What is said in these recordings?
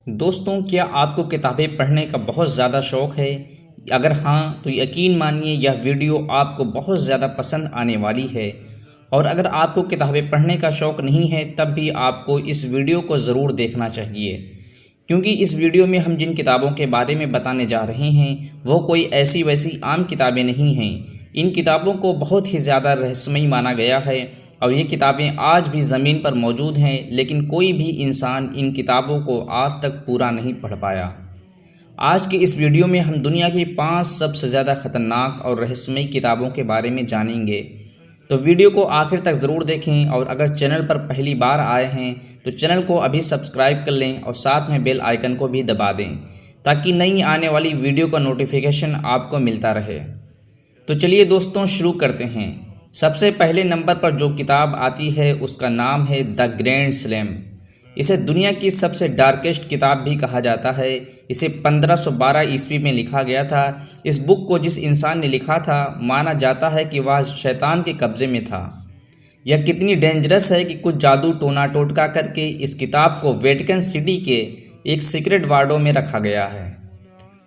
दोस्तों, क्या आपको किताबें पढ़ने का बहुत ज़्यादा शौक़ है? अगर हाँ, तो यकीन मानिए यह वीडियो आपको बहुत ज़्यादा पसंद आने वाली है। और अगर आपको किताबें पढ़ने का शौक़ नहीं है, तब भी आपको इस वीडियो को ज़रूर देखना चाहिए, क्योंकि इस वीडियो में हम जिन किताबों के बारे में बताने जा रहे हैं वो कोई ऐसी वैसी आम किताबें नहीं हैं। इन किताबों को बहुत ही ज़्यादा रहस्यमयी माना गया है और ये किताबें आज भी ज़मीन पर मौजूद हैं, लेकिन कोई भी इंसान इन किताबों को आज तक पूरा नहीं पढ़ पाया। आज की इस वीडियो में हम दुनिया की 5 सबसे ज़्यादा ख़तरनाक और रहस्यमयी किताबों के बारे में जानेंगे। तो वीडियो को आखिर तक ज़रूर देखें और अगर चैनल पर पहली बार आए हैं तो चैनल को अभी सब्सक्राइब कर लें और साथ में बेल आइकन को भी दबा दें, ताकि नई आने वाली वीडियो का नोटिफिकेशन आपको मिलता रहे। तो चलिए दोस्तों, शुरू करते हैं। सबसे पहले नंबर पर जो किताब आती है उसका नाम है द ग्रैंड स्लैम। इसे दुनिया की सबसे डार्केस्ट किताब भी कहा जाता है। इसे 1512 ईस्वी में लिखा गया था। इस बुक को जिस इंसान ने लिखा था, माना जाता है कि वह शैतान के कब्ज़े में था। यह कितनी डेंजरस है कि कुछ जादू टोना टोटका करके इस किताब को वेटिकन सिटी के एक सीक्रेट वार्डों में रखा गया है।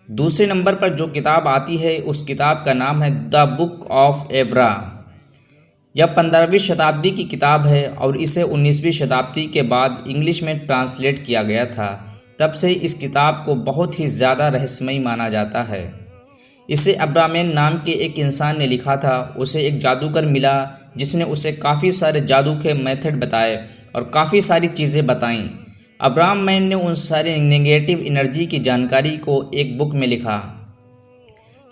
दूसरे नंबर पर जो किताब आती है उस किताब का नाम है द बुक ऑफ एवरा। यह 15वीं शताब्दी की किताब है और इसे 19वीं शताब्दी के बाद इंग्लिश में ट्रांसलेट किया गया था। तब से इस किताब को बहुत ही ज़्यादा रहस्यमयी माना जाता है। इसे अब्राहम नाम के एक इंसान ने लिखा था। उसे एक जादूगर मिला जिसने उसे काफ़ी सारे जादू के मेथड बताए और काफ़ी सारी चीज़ें बताईं। अब्राहम ने उन सारे नेगेटिव एनर्जी की जानकारी को एक बुक में लिखा।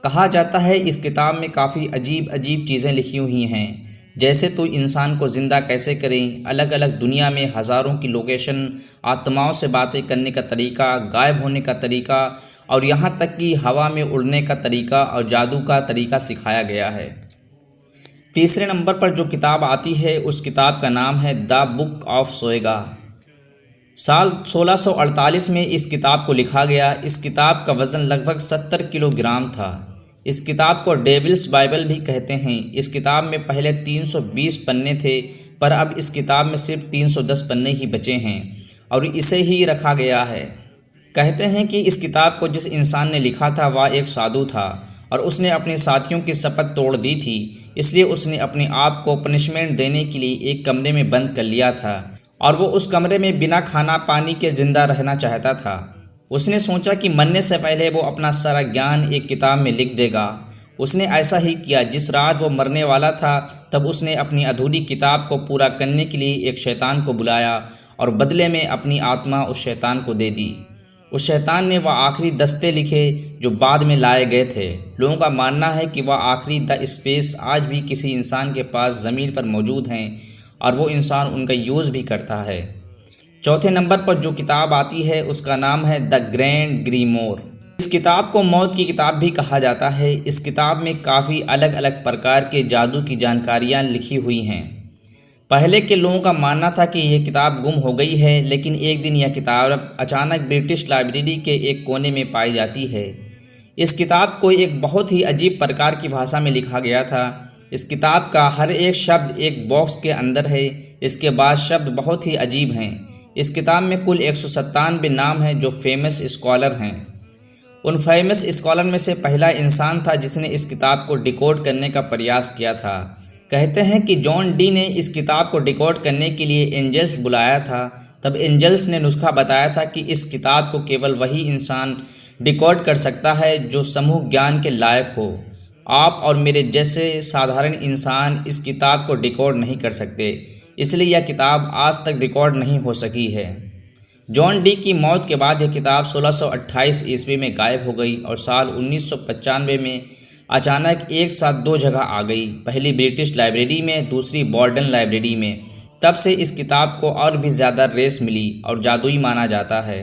कहा जाता है इस किताब में काफ़ी अजीब अजीब चीज़ें लिखी हुई हैं, जैसे तो इंसान को ज़िंदा कैसे करें, अलग अलग दुनिया में हज़ारों की लोकेशन, आत्माओं से बातें करने का तरीका, गायब होने का तरीका और यहाँ तक कि हवा में उड़ने का तरीका और जादू का तरीका सिखाया गया है। तीसरे नंबर पर जो किताब आती है उस किताब का नाम है द बुक ऑफ सोएगा। साल 1648 में इस किताब को लिखा गया। इस किताब का वज़न लगभग 70 किलोग्राम था। इस किताब को डेविल्स बाइबल भी कहते हैं। इस किताब में पहले 320 पन्ने थे, पर अब इस किताब में सिर्फ 310 पन्ने ही बचे हैं और इसे ही रखा गया है। कहते हैं कि इस किताब को जिस इंसान ने लिखा था वह एक साधु था और उसने अपने साथियों की शपथ तोड़ दी थी, इसलिए उसने अपने आप को पनिशमेंट देने के लिए एक कमरे में बंद कर लिया था और वो उस कमरे में बिना खाना पानी के ज़िंदा रहना चाहता था। उसने सोचा कि मरने से पहले वो अपना सारा ज्ञान एक किताब में लिख देगा। उसने ऐसा ही किया। जिस रात वो मरने वाला था तब उसने अपनी अधूरी किताब को पूरा करने के लिए एक शैतान को बुलाया और बदले में अपनी आत्मा उस शैतान को दे दी। उस शैतान ने वह आखिरी दस्ते लिखे जो बाद में लाए गए थे। लोगों का मानना है कि वह आखिरी द स्पेस आज भी किसी इंसान के पास ज़मीन पर मौजूद हैं और वो इंसान उनका यूज़ भी करता है। चौथे नंबर पर जो किताब आती है उसका नाम है द ग्रैंड ग्रीमोर। इस किताब को मौत की किताब भी कहा जाता है। इस किताब में काफ़ी अलग अलग प्रकार के जादू की जानकारियाँ लिखी हुई हैं। पहले के लोगों का मानना था कि यह किताब गुम हो गई है, लेकिन एक दिन यह किताब अचानक ब्रिटिश लाइब्रेरी के एक कोने में पाई जाती है। इस किताब को एक बहुत ही अजीब प्रकार की भाषा में लिखा गया था। इस किताब का हर एक शब्द एक बॉक्स के अंदर है। इसके बाद शब्द बहुत ही अजीब हैं। इस किताब में कुल 197 नाम हैं जो फेमस स्कॉलर हैं। उन फेमस स्कॉलर में से पहला इंसान था जिसने इस किताब को डिकोड करने का प्रयास किया था। कहते हैं कि जॉन डी ने इस किताब को डिकोड करने के लिए एंजल्स बुलाया था। तब एंजल्स ने नुस्खा बताया था कि इस किताब को केवल वही इंसान डिकोड कर सकता है जो समूह ज्ञान के लायक हो। आप और मेरे जैसे साधारण इंसान इस किताब को डिकोड नहीं कर सकते, इसलिए यह किताब आज तक रिकॉर्ड नहीं हो सकी है। जॉन डी की मौत के बाद यह किताब 1628 ईस्वी में गायब हो गई और साल 1995 में अचानक एक साथ 2 जगह आ गई, पहली ब्रिटिश लाइब्रेरी में, दूसरी बॉर्डन लाइब्रेरी में। तब से इस किताब को और भी ज़्यादा रेस मिली और जादुई माना जाता है।